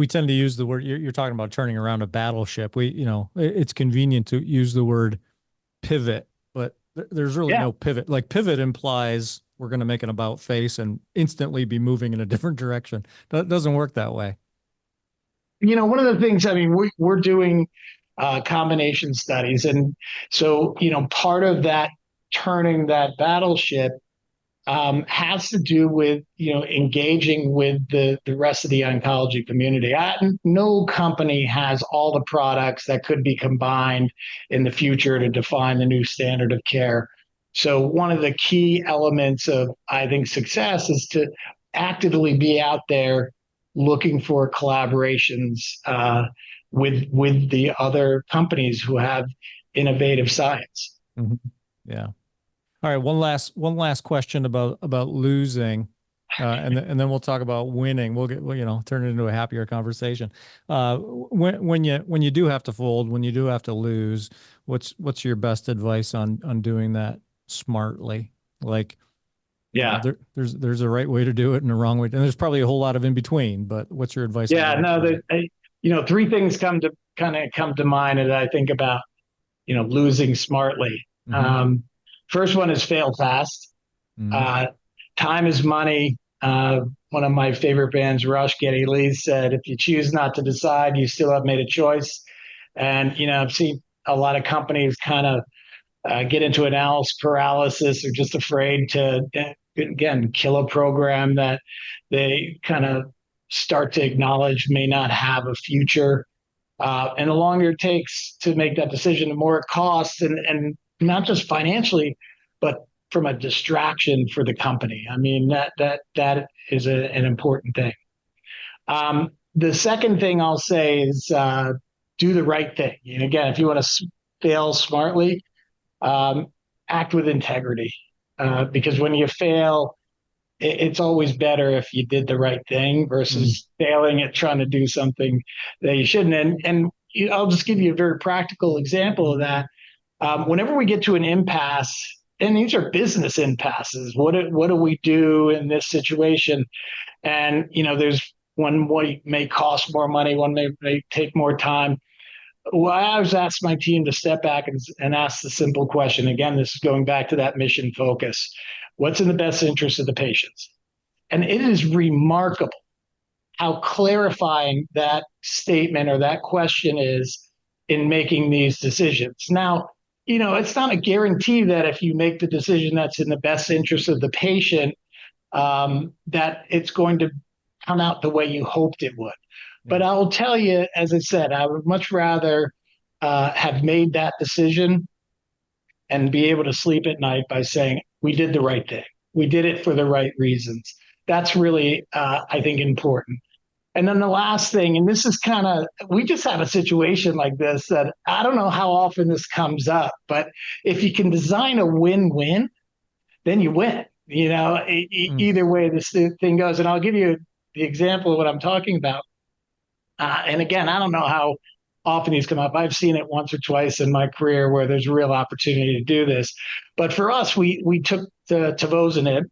we tend to use the word, you're talking about turning around a battleship. It's convenient to use the word pivot, but there's really Yeah. no pivot. Like pivot implies we're going to make an about face and instantly be moving in a different direction. That doesn't work that way. One of the things, I mean, we're doing combination studies. And so, part of that turning that battleship has to do with, engaging with the rest of the oncology community. No company has all the products that could be combined in the future to define the new standard of care. So one of the key elements of, I think, success is to actively be out there looking for collaborations with the other companies who have innovative science. Mhm. Yeah. All right. One last question about losing, and then we'll talk about winning. Turn it into a happier conversation. When you do have to fold, when you do have to lose, what's your best advice on doing that smartly? Like, Yeah. there's a right way to do it and a wrong way, and there's probably a whole lot of in between. But what's your advice on the Yeah, right no, way? three things come to mind as I think about, losing smartly. Hmm. Um, First one is fail fast. Hmm. Uh, Time is money. One of my favorite bands, Rush, Geddy Lee, said, "If you choose not to decide, you still have made a choice." And I've seen a lot of companies kind of get into analysis paralysis or just afraid to, again, kill a program that they kind of start to acknowledge may not have a future. And the longer it takes to make that decision, the more it costs, and not just financially, but from a distraction for the company. I mean, that is an important thing. The second thing I'll say is do the right thing. And again, if you want to fail smartly, um, act with integrity. Because when you fail, it's always better if you did the right thing Hmm. versus failing at trying to do something that you shouldn't. And I'll just give you a very practical example of that. Whenever we get to an impasse, and these are business impasses, what do we do in this situation? And there's one may cost more money, one may take more time. Well, I always ask my team to step back and ask the simple question. Again, this is going back to that mission focus. What's in the best interest of the patients? And it is remarkable how clarifying that statement or that question is in making these decisions. Now, it's not a guarantee that if you make the decision that's in the best interest of the patient, that it's going to come out the way you hoped it would. Yeah. But I will tell you, as I said, I would much rather have made that decision and be able to sleep at night by saying, we did the right thing. We did it for the right reasons. That's really, I think, important. And then the last thing, and this is kind of, we just have a situation like this that I don't know how often this comes up, but if you can design a win win, then you win. Mm. Either way this thing goes. And I'll give you the example of what I'm talking about. And again, I don't know how often these come up. I've seen it once or twice in my career where there's a real opportunity to do this. But for us, we took the tivozanib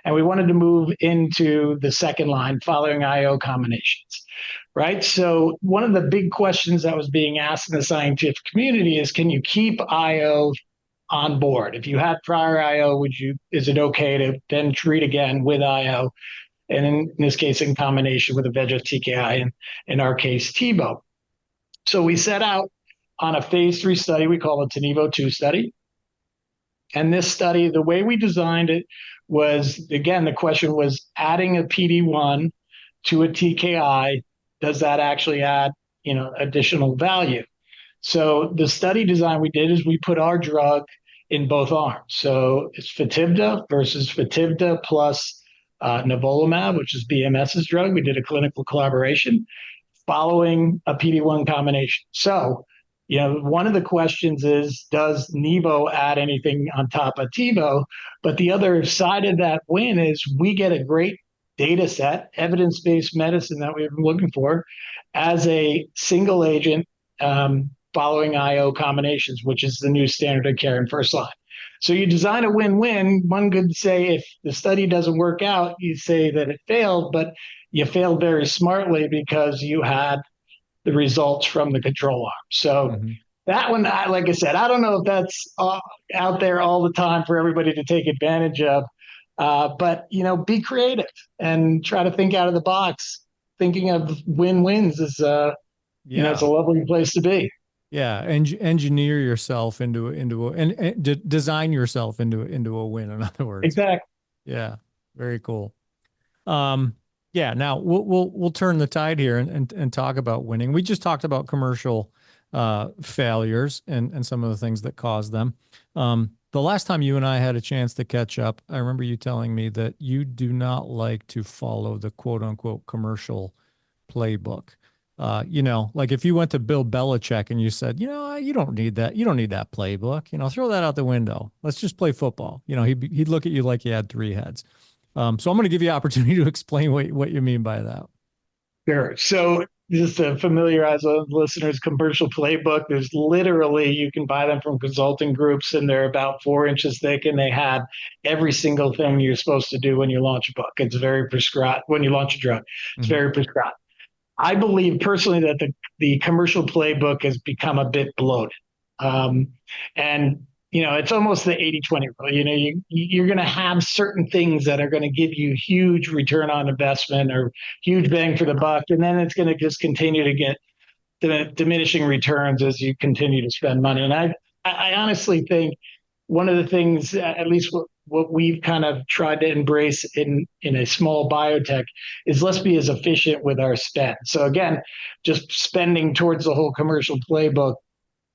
and we wanted to move into the second line following IO combinations, right? So one of the big questions that was being asked in the scientific community is, can you keep IO on board? If you had prior IO, is it okay to then treat again with IO? And in this case, in combination with a VEGF TKI, and in our case, TiVo. So we set out on a phase 3 study we call the TiNivo 2 study. And this study, the way we designed it was, again, the question was adding a PD-1 to a TKI, does that actually add, additional value? So the study design we did is we put our drug in both arms. So it's Fotivda versus Fotivda plus nivolumab, which is BMS's drug. We did a clinical collaboration following a PD-1 combination. So, one of the questions is, does Nivo add anything on top of TiVo? But the other side of that win is we get a great data set, evidence-based medicine that we've been looking for as a single agent following IO combinations, which is the new standard of care in first line. So you design a win-win. One could say if the study doesn't work out, you say that it failed, but you failed very smartly because you had the results from the control arm. So Hmm. that one, like I said, I don't know if that's out there all the time for everybody to take advantage of. But be creative and try to think out of the box. Thinking of win-wins is, it's Yeah. a lovely place to be. Yeah. Engineer yourself and design yourself into a win, in other words. Exactly. Yeah. Very cool. Um, yeah, now we'll turn the tide here and talk about winning. We just talked about commercial failures and some of the things that cause them. The last time you and I had a chance to catch up, I remember you telling me that you do not like to follow the quote unquote commercial playbook. Like if you went to Bill Belichick and you said, you don't need that. You don't need that playbook. Throw that out the window. Let's just play football. He'd look at you like you had three heads. So I'm going to give you opportunity to explain what you mean by that. Sure. So just to familiarize listeners, commercial playbook, there's literally, you can buy them from consulting groups and they're about 4 inches thick and they have every single thing you're supposed to do when you launch a book. It's very prescribed when you launch a drug. It's Hmm. very prescribed. I believe personally that the commercial playbook has become a bit bloated. Um, and it's almost the 80-20 rule. You're going to have certain things that are going to give you huge return on investment or huge bang for the buck. And then it's going to just continue to get diminishing returns as you continue to spend money. And I honestly think one of the things, at least what we've kind of tried to embrace in a small biotech, is let's be as efficient with our spend. So again, just spending towards the whole commercial playbook,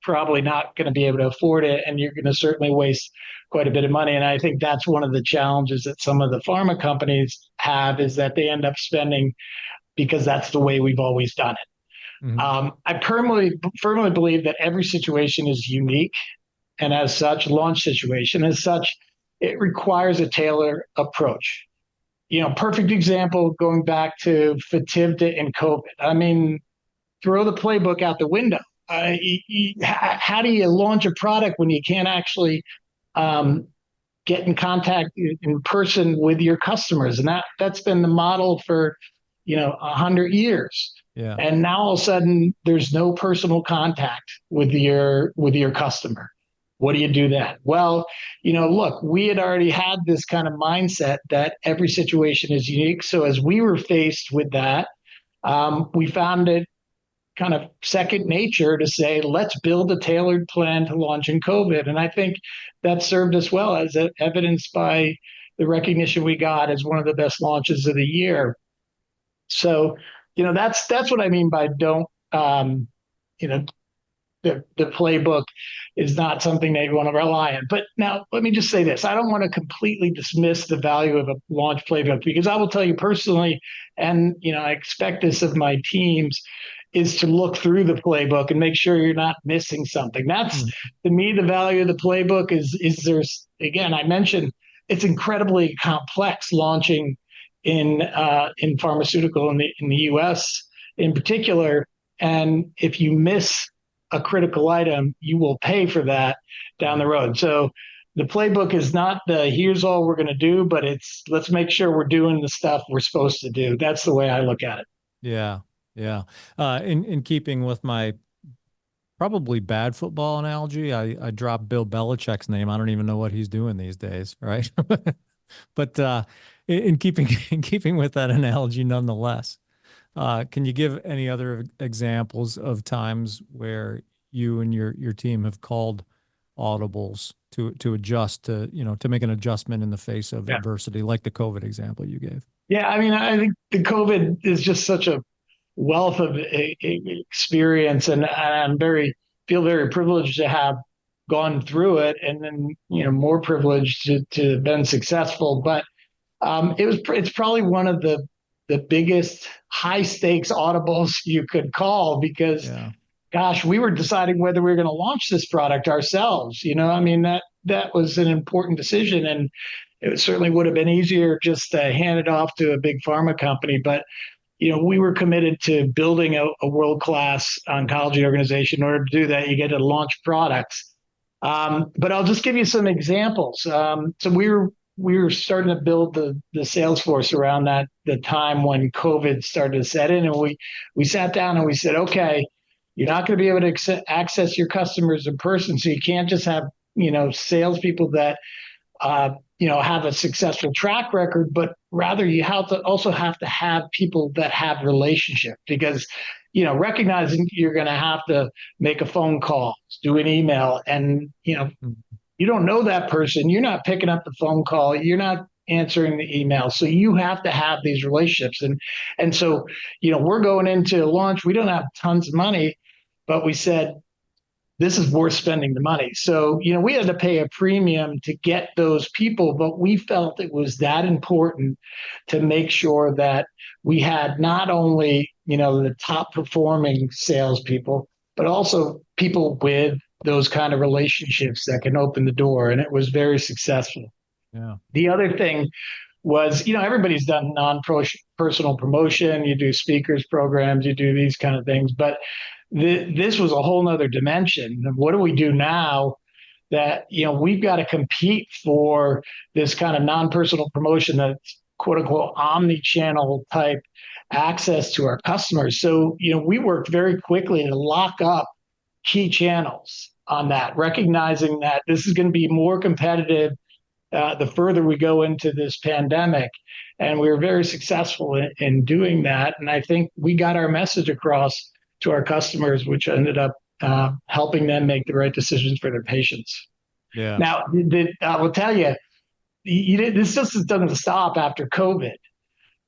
probably not going to be able to afford it, and you're going to certainly waste quite a bit of money. And I think that's one of the challenges that some of the pharma companies have, is that they end up spending because that's the way we've always done it. Hmm. I firmly believe that every situation is unique, and as such, launch situation as such, it requires a tailored approach. Perfect example going back to Fotivda and COVID. I mean, throw the playbook out the window. How do you launch a product when you can't actually um, get in contact in person with your customers? And that's been the model for 100 years. Yeah. And now all of a sudden, there's no personal contact with your customer. What do you do then? Well, look, we had already had this kind of mindset that every situation is unique. So as we were faced with that, we found it kind of second nature to say, let's build a tailored plan to launch in COVID. And I think that served us well, as evidenced by the recognition we got as one of the best launches of the year. So, that's what I mean by don't, you know, the playbook is not something that you want to rely on. But now let me just say this. I don't want to completely dismiss the value of a launch playbook, because I will tell you personally, and I expect this of my teams, is to look through the playbook and make sure you're not missing something. That's, Mm. to me, the value of the playbook is there's, again, I mentioned it's incredibly complex launching in pharmaceutical in the US in particular. And if you miss a critical item, you will pay for that down the road. So the playbook is not the here's all we're going to do, but it's let's make sure we're doing the stuff we're supposed to do. That's the way I look at it. Yeah. Yeah. In keeping with my probably bad football analogy, I dropped Bill Belichick's name. I don't even know what he's doing these days, right? But in keeping in keeping with that analogy, nonetheless, can you give any other examples of times where you and your team have called audibles to adjust to make an adjustment in the face of Yeah. adversity, like the COVID example you gave? Yeah. I mean, I think the COVID is just such a wealth of experience, and feel very privileged to have gone through it, and then more privileged to have been successful. But it's probably one of the biggest high stakes audibles you could call, because Yeah. gosh, we were deciding whether we were going to launch this product ourselves. I mean, that was an important decision, and it certainly would have been easier just to hand it off to a big pharma company. But we were committed to building a world-class oncology organization. In order to do that, you get to launch products. But I'll just give you some examples. So we were starting to build the sales force around the time when COVID started to set in, and we sat down and we said, okay, you're not going to be able to access your customers in person, so you can't just have salespeople that have a successful track record, but rather you also have to have people that have relationships because, recognizing you're going to have to make a phone call, do an email, and, you don't know that person. You're not picking up the phone call. You're not answering the email. So you have to have these relationships. And so, we're going into launch. We don't have tons of money, but we said, this is worth spending the money. So, we had to pay a premium to get those people, but we felt it was that important to make sure that we had not only, the top performing salespeople, but also people with those kind of relationships that can open the door. And it was very successful. Yeah. The other thing was, everybody's done non-personal promotion. You do speakers programs, you do these kind of things, but this was a whole nother dimension. What do we do now that, we've got to compete for this kind of non-personal promotion that's quote unquote omni-channel type access to our customers. So, we worked very quickly to lock up key channels on that, recognizing that this is going to be more competitive the further we go into this pandemic. And we were very successful in doing that. And I think we got our message across to our customers, which ended up helping them make the right decisions for their patients. Yeah. Now, I will tell you, this just doesn't stop after COVID.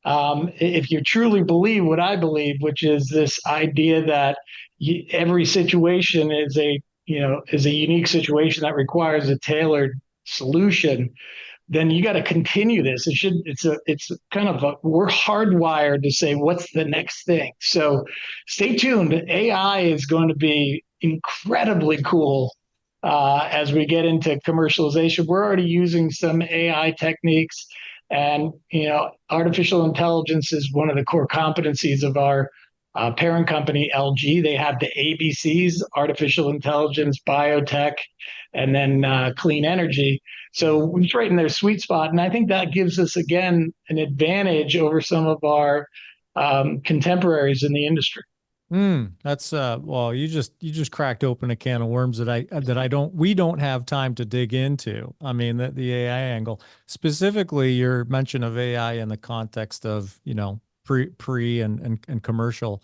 If you truly believe what I believe, which is this idea that every situation is a unique situation that requires a tailored solution, then you got to continue this. It's kind of we're hardwired to say, what's the next thing? So stay tuned. AI is going to be incredibly cool as we get into commercialization. We're already using some AI techniques, and artificial intelligence is one of the core competencies of our parent company, LG. They have the ABCs: artificial intelligence, biotech, and then clean energy. So it's right in their sweet spot. And I think that gives us, again, an advantage over some of our contemporaries in the industry. That's well, you just cracked open a can of worms that we don't have time to dig into. I mean, the AI angle, specifically your mention of AI in the context of, pre and commercial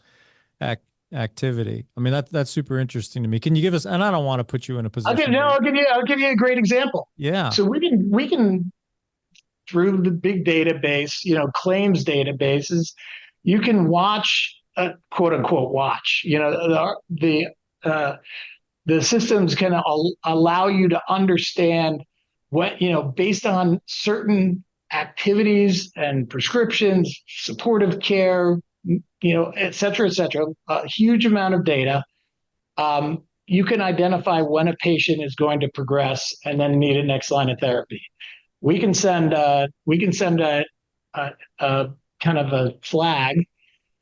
ac activity. I mean, that's super interesting to me. Can you give us, and I don't want to put you in a position where, I'll give you a great example. yeah, So we can through the big database, claims databases, you can watch, quote unquote, watch. The systems can allow you to understand what, based on certain activities and prescriptions, supportive care, et cetera, a huge amount of data. You can identify when a patient is going to progress and then need a next line of therapy. We can send a kind of a flag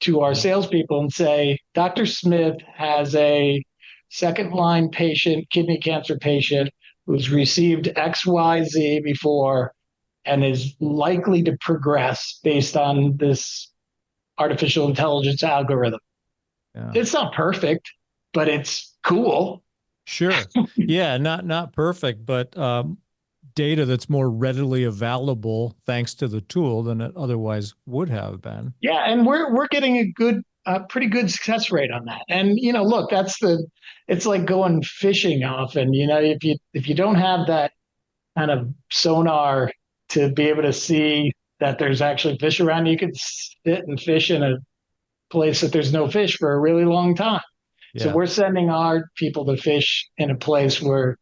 to our salespeople and say, Dr. Smith has a second line patient, kidney cancer patient, who's received XYZ before and is likely to progress based on this artificial intelligence algorithm. yeah. It's not perfect, but it's cool. Sure. Yeah, not perfect, but data that's more readily available thanks to the tool than it otherwise would have been. Yeah, and we're getting pretty good success rate on that. And look, it's like going fishing often. If you don't have that kind of sonar to be able to see that there's actually fish around, you could sit and fish in a place that there's no fish for a really long time. So Yeah. we're sending our people to fish in a place where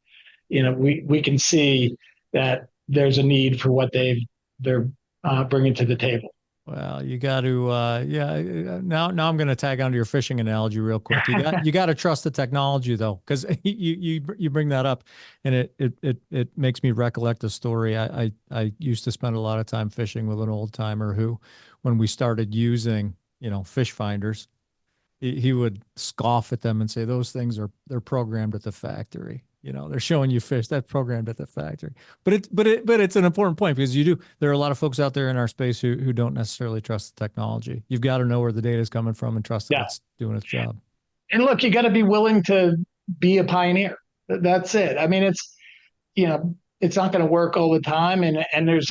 we can see that there's a need for what they're bringing to the table. Well, you got to, yeah. Now I'm going to tag onto your fishing analogy real quick. You got to trust the technology though, because you bring that up, and it makes me recollect a story. I used to spend a lot of time fishing with an old timer who, when we started using fish finders, he would scoff at them and say those things they're programmed at the factory. they're showing you fish that's programmed at the factory. But it's an important point because there are a lot of folks out there in our space who don't necessarily trust the technology. You've got to know where the data is coming from and trust that Yeah. it's doing its job. And look, you got to be willing to be a pioneer. That's it. I mean, it's not going to work all the time. And there's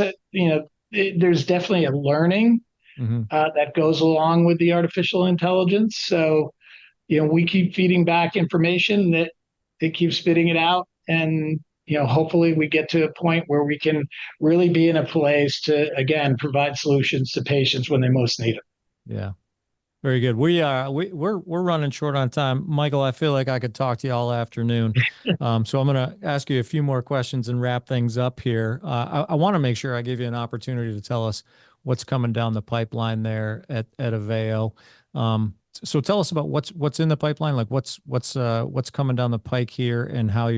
definitely a learning Mm-hmm. that goes along with the artificial intelligence. So, we keep feeding back information that it keeps spitting it out. And, hopefully we get to a point where we can really be in a place to, again, provide solutions to patients when they most need it. Yeah. Very good. We're running short on time. Michael, I feel like I could talk to you all afternoon. So I'm going to ask you a few more questions and wrap things up here. I want to make sure I give you an opportunity to tell us what's coming down the pipeline there at AVEO. So tell us about what's in the pipeline, like what's coming down the pike here, and how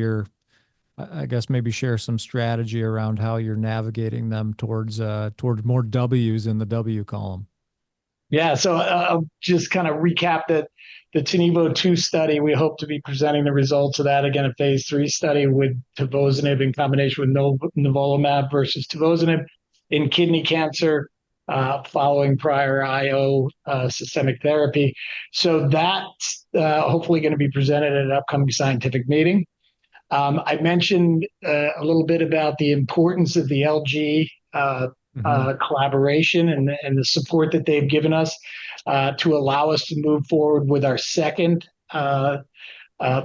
I guess maybe share some strategy around how you're navigating them towards more W's in the W column. Yeah, so I'll just kind of recap the Tenevo 2 study. We hope to be presenting the results of that, again, a phase 3 study with tivozanib in combination with nivolumab versus tivozanib in kidney cancer following prior IO systemic therapy. So that's hopefully going to be presented at an upcoming scientific meeting. I mentioned a little bit about the importance of the LG collaboration and the support that they've given us to allow us to move forward with our second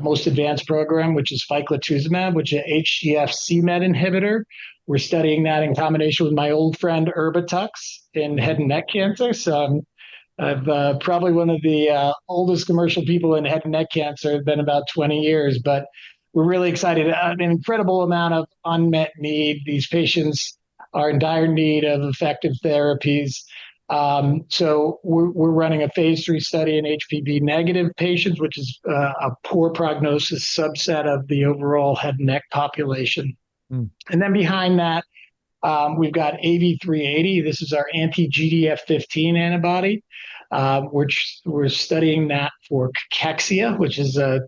most advanced program, which is ficlatuzumab, which is an HGF-c-MET inhibitor. We're studying that in combination with my old friend Erbitux in head and neck cancer. So I'm probably one of the oldest commercial people in head and neck cancer. It's been about 20 years, but we're really excited. An incredible amount of unmet need. These patients are in dire need of effective therapies. So we're running a phase 3 study in HPV negative patients, which is a poor prognosis subset of the overall head and neck population. Mm. And then behind that, we've got AV380. This is our anti-GDF15 antibody, which we're studying that for cachexia, which is a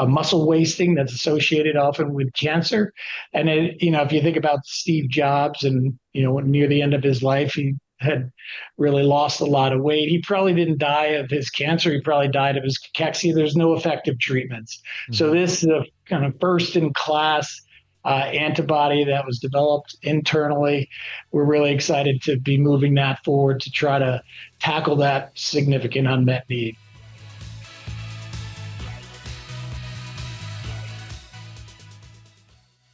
muscle wasting that's associated often with cancer. And if you think about Steve Jobs and, near the end of his life, he had really lost a lot of weight. He probably didn't die of his cancer. He probably died of his cachexia. There's no effective treatments. Mm-hmm. So this is a kind of first in class antibody that was developed internally. We're really excited to be moving that forward to try to tackle that significant unmet need.